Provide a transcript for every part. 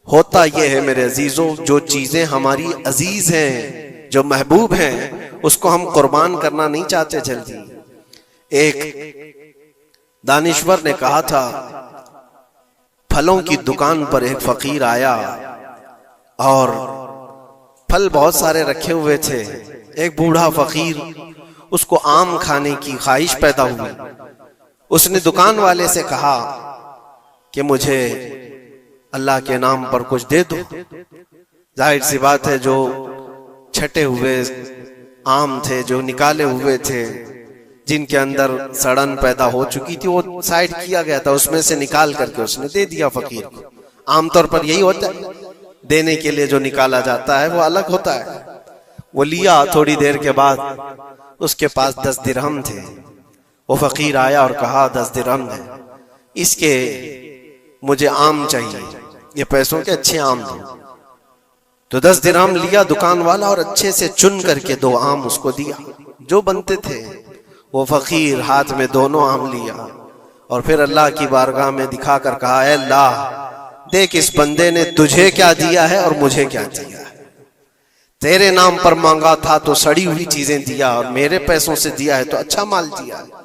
ہوتا یہ ہے میرے عزیزوں، جو چیزیں ہماری عزیز ہیں، جو محبوب ہیں، اس کو ہم قربان کرنا نہیں چاہتے جلدی۔ ایک دانشور نے کہا تھا، پھلوں کی دکان پر ایک فقیر آیا اور پھل بہت سارے رکھے ہوئے تھے۔ ایک بوڑھا فقیر، اس کو آم کھانے کی خواہش پیدا ہوئی۔ اس نے دکان والے سے کہا کہ مجھے اللہ کے نام پر کچھ دے دو۔ ظاہر سی بات ہے، جو چھٹے ہوئے آم تھے، جو نکالے ہوئے تھے، جن کے اندر سڑن پیدا ہو چکی تھی، وہ سائڈ کیا گیا تھا، اس میں سے نکال کر کے اس نے دے دیا فقیر کو۔ عام طور پر یہی ہوتا ہے، دینے کے لیے جو نکالا جاتا ہے وہ الگ ہوتا ہے۔ وہ لیا، تھوڑی دیر کے بعد اس کے پاس 10 درہم تھے۔ وہ فقیر آیا اور کہا 10 درہم ہے، اس کے مجھے آم چاہیے، یہ پیسوں کے اچھے آم دو۔ تو 10 درہم لیا دکان والا اور اچھے سے چن کر کے 2 آم اس کو دیا جو بنتے تھے۔ وہ فقیر ہاتھ میں دونوں آم لیا اور پھر اللہ کی بارگاہ میں دکھا کر کہا، اے اللہ، دیکھ اس بندے نے تجھے کیا دیا ہے اور مجھے کیا دیا ہے۔ تیرے نام پر مانگا تھا تو سڑی ہوئی چیزیں دیا، اور میرے پیسوں سے دیا ہے تو اچھا مال دیا ہے۔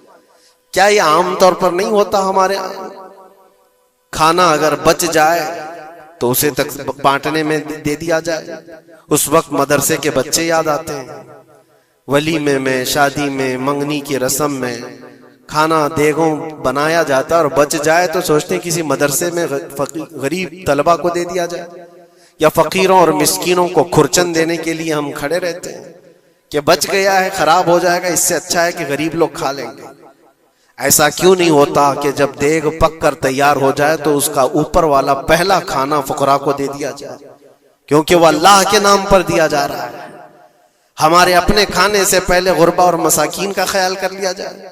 کیا یہ عام طور پر نہیں ہوتا ہمارے ہاں؟ کھانا اگر بچ جائے تو اسے تک بانٹنے میں دے دیا جائے۔ اس وقت مدرسے کے بچے یاد آتے ہیں، ولیمے میں، شادی میں، منگنی کی رسم میں کھانا دیگوں بنایا جاتا ہے اور بچ جائے تو سوچتے ہیں کسی مدرسے میں غریب طلبہ کو دے دیا جائے، یا فقیروں اور مسکینوں کو کھرچن دینے کے لیے ہم کھڑے رہتے ہیں کہ بچ گیا ہے، خراب ہو جائے گا، اس سے اچھا ہے کہ غریب لوگ کھا لیں گے۔ ایسا کیوں نہیں ہوتا کہ جب دیگ پک کر تیار ہو جائے تو اس کا اوپر والا پہلا کھانا فقراء کو دے دیا جائے، کیونکہ وہ اللہ کے نام پر دیا جا رہا ہے۔ ہمارے اپنے کھانے سے پہلے غربا اور مساکین کا خیال کر لیا جائے۔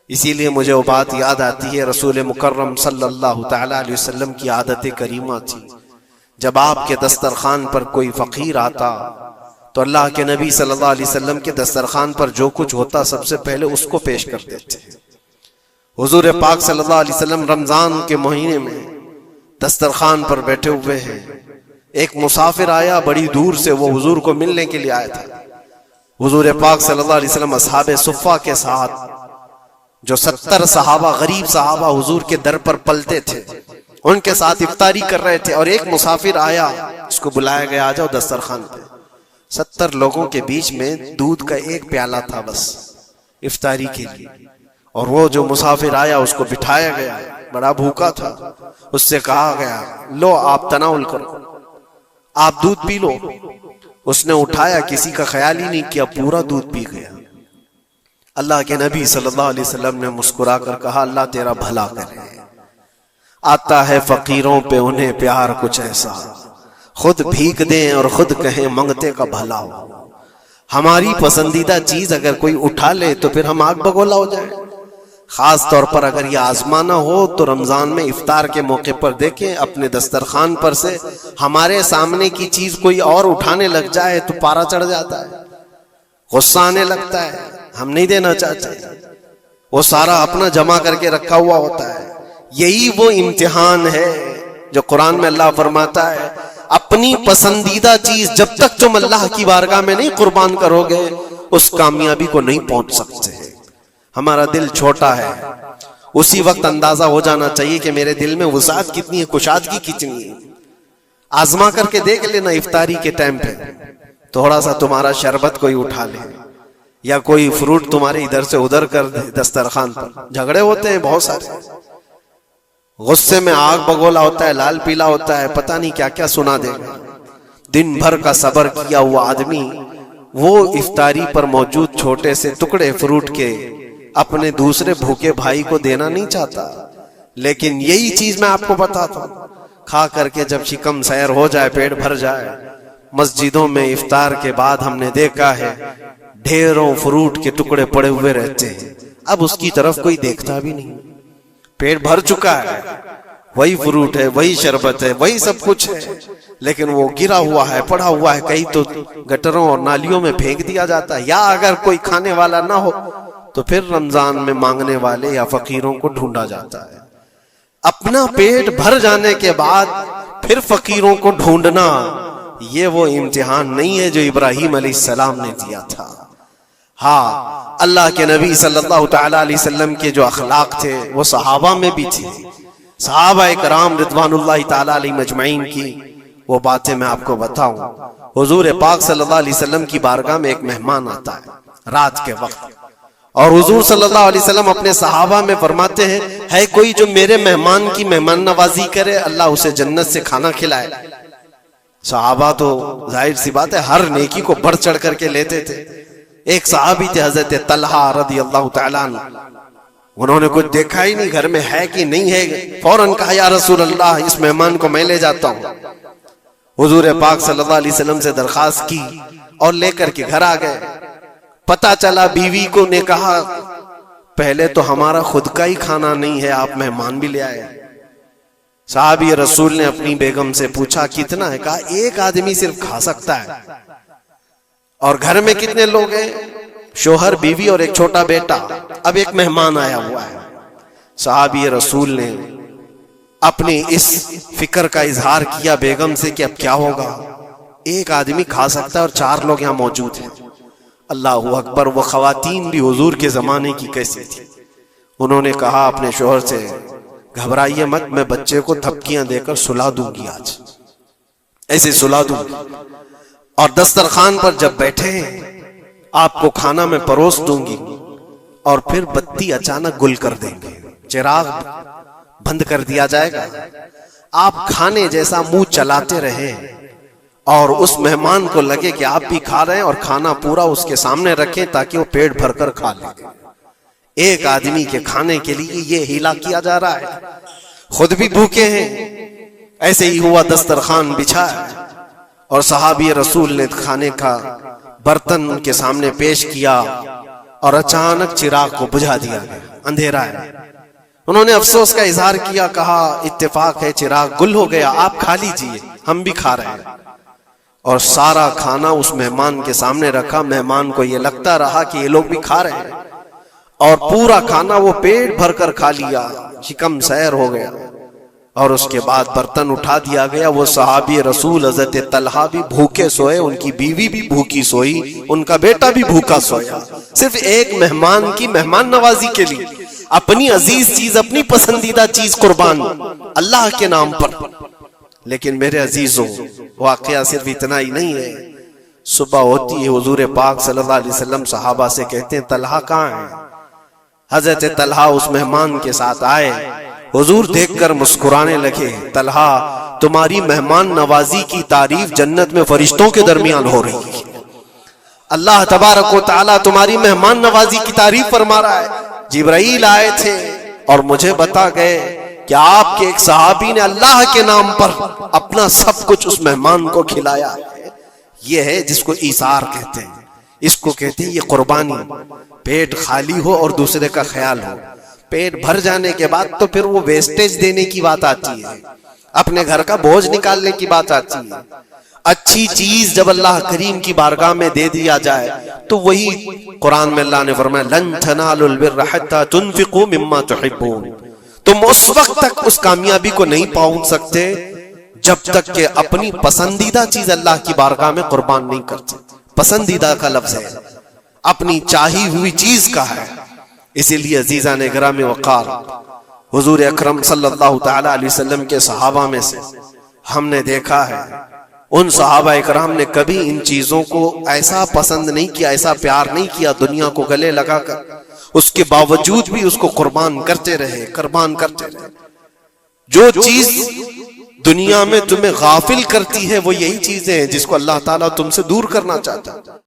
اسی لیے مجھے وہ بات یاد آتی ہے، رسول مکرم صلی اللہ تعالی علیہ وسلم کی عادت کریمہ تھی، جب آپ کے دسترخوان پر کوئی فقیر آتا تو اللہ کے نبی صلی اللہ علیہ وسلم کے دسترخوان پر جو کچھ ہوتا سب سے پہلے اس کو پیش کر دیتے۔ حضور پاک صلی اللہ علیہ وسلم رمضان کے مہینے میں دسترخوان پر بیٹھے ہوئے ہیں، ایک مسافر آیا بڑی دور سے، وہ حضور کو ملنے کے لیے آیا تھا۔ حضور پاک صلی اللہ علیہ وسلم اصحاب صفہ کے ساتھ، جو 70 صحابہ، غریب صحابہ حضور کے در پر پلتے تھے، ان کے ساتھ افطاری کر رہے تھے، اور ایک مسافر آیا، اس کو بلایا گیا، آ جاؤ دسترخوان پہ۔ 70 لوگوں کے بیچ میں دودھ کا ایک پیالہ تھا بس افطاری کے لیے، اور وہ جو مسافر آیا اس کو بٹھایا گیا، بڑا بھوکا تھا، اس سے کہا گیا لو آپ تناول کرو، آپ دودھ پی لو۔ اس نے اٹھایا، کسی کا خیال ہی نہیں کیا، پورا دودھ پی گیا۔ اللہ کے نبی صلی اللہ علیہ وسلم نے مسکرا کر کہا، اللہ تیرا بھلا کرے، آتا ہے فقیروں پہ انہیں پیار کچھ ایسا، خود بھیک دیں اور خود کہیں منگتے کا بھلا ہو۔ ہماری پسندیدہ چیز اگر کوئی اٹھا لے تو پھر ہم آگ بگولا ہو جائیں۔ خاص طور پر اگر یہ آزمانا ہو تو رمضان میں افطار کے موقع پر دیکھیں، اپنے دسترخوان پر سے ہمارے سامنے کی چیز کوئی اور اٹھانے لگ جائے تو پارا چڑھ جاتا ہے، غصہ آنے لگتا ہے، ہم نہیں دینا چاہتے، وہ سارا اپنا جمع کر کے رکھا ہوا ہوتا ہے۔ یہی وہ امتحان ہے جو قرآن میں اللہ فرماتا ہے، اپنی پسندیدہ چیز جب تک تم اللہ کی بارگاہ میں نہیں قربان کرو گے اس کامیابی کو نہیں پہنچ سکتے۔ ہمارا دل چھوٹا ہے، اسی وقت اندازہ ہو جانا چاہیے کہ میرے دل میں وسعت کتنی ہے، کشادگی کتنی ہے۔ آزما کر کے دیکھ لینا، افطاری کے ٹائم پہ تھوڑا سا تمہارا شربت کوئی اٹھا لے، یا کوئی فروٹ تمہارے ادھر سے ادھر کر دے دسترخوان پر۔ جھگڑے ہوتے ہیں بہت سارے، غصے میں آگ بگولا ہوتا ہے، لال پیلا ہوتا ہے، پتہ نہیں کیا کیا سنا دے گا۔ دن بھر کا صبر کیا ہوا آدمی وہ افطاری پر موجود چھوٹے سے ٹکڑے فروٹ کے اپنے دوسرے بھوکے بھائی کو دینا نہیں چاہتا، لیکن یہی چیز میں آپ کو بتاتا ہوں، کھا کر کے جب شکم سیر ہو جائے، پیٹ بھر جائے، مسجدوں میں افطار کے بعد ہم نے دیکھا ہے ڈھیروں فروٹ کے ٹکڑے پڑے ہوئے رہتے ہیں، اب اس کی طرف کوئی دیکھتا بھی نہیں، پیٹ بھر چکا ہے، وہی فروٹ ہے، وہی شربت ہے، وہی سب کچھ ہے، لیکن وہ گرا ہوا ہے، پڑا ہوا ہے، کہیں تو گٹروں اور نالیوں میں پھینک دیا جاتا ہے، یا اگر کوئی کھانے والا نہ ہو تو پھر رمضان میں مانگنے والے یا فقیروں کو ڈھونڈا جاتا ہے۔ اپنا پیٹ بھر جانے کے بعد پھر فقیروں کو ڈھونڈنا، یہ وہ امتحان نہیں ہے جو ابراہیم علیہ السلام نے دیا تھا۔ ہاں، اللہ کے نبی صلی اللہ تعالی علیہ وسلم کے جو اخلاق تھے وہ صحابہ میں بھی تھے۔ صحابہ کرام رضوان اللہ تعالی علیہ مجمعین کی وہ باتیں میں آپ کو بتاؤں۔ حضور پاک صلی اللہ علیہ وسلم کی بارگاہ میں ایک مہمان آتا ہے رات کے وقت، اور حضور صلی اللہ علیہ وسلم اپنے صحابہ میں فرماتے ہیں، ہے کوئی جو میرے مہمان کی مہمان نوازی کرے، اللہ اسے جنت سے کھانا کھلائے۔ صحابہ تو ظاہر سی بات ہے ہر نیکی کو بڑھ چڑھ کر کے لیتے تھے۔ ایک صحابی تھے حضرت طلحہ رضی اللہ تعالیٰ عنہ، انہوں نے کچھ دیکھا ہی نہیں گھر میں ہے کہ نہیں ہے، فوراً کہا یا رسول اللہ اس مہمان کو میں لے جاتا ہوں۔ حضور پاک صلی اللہ علیہ وسلم سے درخواست کی اور لے کر کے گھر آ گئے۔ پتا چلا بیوی کو نے کہا پہلے تو ہمارا خود کا ہی کھانا نہیں ہے، آپ مہمان بھی لے آئے۔ صحابی رسول نے اپنی بیگم سے پوچھا کتنا ہے؟ کہا ایک آدمی صرف کھا سکتا ہے۔ اور گھر میں کتنے لوگ ہیں؟ شوہر، بیوی اور ایک چھوٹا بیٹا۔ اب ایک مہمان آیا ہوا ہے۔ صحابی رسول نے اپنی اس فکر کا اظہار کیا بیگم سے کہ اب کیا ہوگا، ایک آدمی کھا سکتا ہے اور 4 لوگ یہاں موجود ہیں۔ اللہ اکبر، وہ خواتین بھی حضور کے زمانے کی کیسی تھی۔ انہوں نے کہا اپنے شوہر سے گھبرائیے مت، میں بچے کو تھپکیاں دے کر سلا دوں گی، آج ایسے سلا دوں گی، اور دسترخوان پر جب بیٹھے آپ کو کھانا میں پروس دوں گی، اور پھر بتی اچانک گل کر دیں گے، چراغ بند کر دیا جائے گا، آپ کھانے جیسا منہ چلاتے رہیں اور اس مہمان کو لگے کہ آپ بھی کھا رہے ہیں، اور کھانا پورا اس کے سامنے رکھیں تاکہ وہ پیٹ بھر کر کھا لے۔ ایک آدمی کے کھانے کے لیے یہ ہیلا کیا جا رہا ہے، خود بھی بھوکے ہیں۔ ایسے ہی ہوا، دسترخوان بچھا اور صحابی رسول نے کھانے کا برتن ان کے سامنے پیش کیا، اور اچانک چراغ کو بجھا دیا گیا، اندھیرا ہے۔ انہوں نے افسوس کا اظہار کیا، کہا اتفاق ہے چراغ گل ہو گیا، آپ کھا لیجئے، ہم بھی کھا رہے ہیں۔ اور سارا کھانا اس مہمان کے سامنے رکھا۔ مہمان کو یہ لگتا رہا کہ یہ لوگ بھی کھا رہے ہیں، اور پورا کھانا وہ پیٹ بھر کر کھا لیا، شکم سیر ہو گیا۔ اور اس کے بعد برتن اٹھا دیا گیا۔ وہ صحابی رسول حضرت طلحہ بھی بھوکے سوئے، ان کی بیوی بھی بھوکی سوئی، ان کا بیٹا بھی بھوکا سویا، صرف ایک مہمان کی مہمان نوازی کے لیے، اپنی عزیز چیز، اپنی پسندیدہ چیز قربان اللہ کے نام پر۔ لیکن میرے عزیزوں، واقعہ صرف اتنا ہی نہیں ہے۔ صبح ہوتی ہے، حضور پاک صلی اللہ علیہ وسلم صحابہ سے کہتے ہیں طلحہ کہاں ہے؟ حضرت طلحہ اس مہمان کے ساتھ آئے، حضور دیکھ کر مسکرانے لگے، طلحہ تمہاری مہمان نوازی کی تعریف جنت میں فرشتوں کے درمیان ہو رہی ہے، اللہ تبارک و تعالیٰ تمہاری مہمان نوازی کی تعریف فرما رہا ہے۔ جبرائیل آئے تھے اور مجھے بتا گئے کہ آپ کے ایک صحابی نے اللہ کے نام پر اپنا سب کچھ اس مہمان کو کھلایا ہے۔ یہ ہے جس کو ایثار کہتے ہیں، اس کو کہتے ہیں یہ قربانی۔ پیٹ خالی ہو اور دوسرے کا خیال ہو، پیٹ بھر جانے کے بعد تو پھر وہ ویسٹیج دینے کی بات آتی ہے، اپنے گھر کا بوجھ نکالنے کی بات آتی ہے۔ اچھی چیز جب اللہ کریم کی بارگاہ میں دے دیا جائے تو وہی قرآن میں اللہ نے فرمایا لن تنالوا البر حتى تنفقوا مما تحبون، تم اس وقت تک اس کامیابی کو نہیں پہنچ سکتے جب تک کہ اپنی پسندیدہ چیز اللہ کی بارگاہ میں قربان نہیں کرتے۔ پسندیدہ کا لفظ ہے، اپنی چاہی ہوئی چیز کا ہے۔ اسی لیے عزیزان گرامی وقار، حضور اکرم صلی اللہ تعالی علیہ وسلم کے صحابہ میں سے ہم نے دیکھا ہے، ان صحابہ اکرام نے کبھی ان چیزوں کو ایسا پسند نہیں کیا، ایسا پیار نہیں کیا دنیا کو گلے لگا کر، اس کے باوجود بھی اس کو قربان کرتے رہے، قربان کرتے رہے۔ جو چیز دنیا میں تمہیں غافل کرتی ہے وہ یہی چیزیں ہیں جس کو اللہ تعالیٰ تم سے دور کرنا چاہتا ہے۔